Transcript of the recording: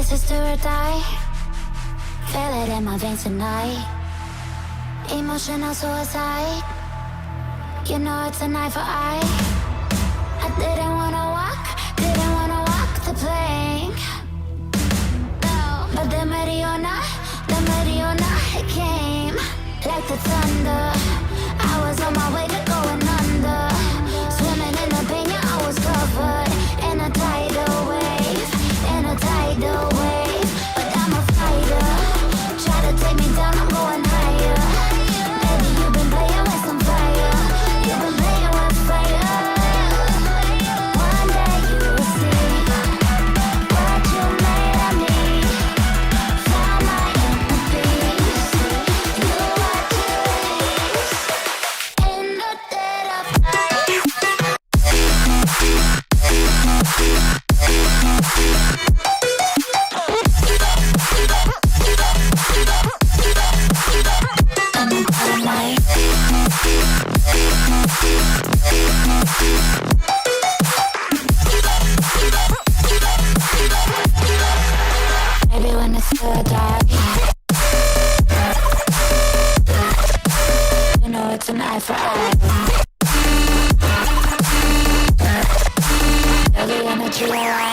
this is do or die. Feel it in my veins tonight. Emotional suicide. You know it's an eye for eye. I didn't wanna walk the plank. No. But the Mariona, it came like the thunder. I was on my way to going under. Swimming in the pain, yeah, I was covered in a tidal wave, in a tidal wave. But I'm a fighter. Try to take me down, I'm going higher. Baby, you've been playing with some fire. You've been playing with fire. One day you will see what you made of me. Found my inner peace. You are release in the dead of night. In the dead of night. Maybe when it's still dark, you know it's an eye for eye. Feel the energy arise.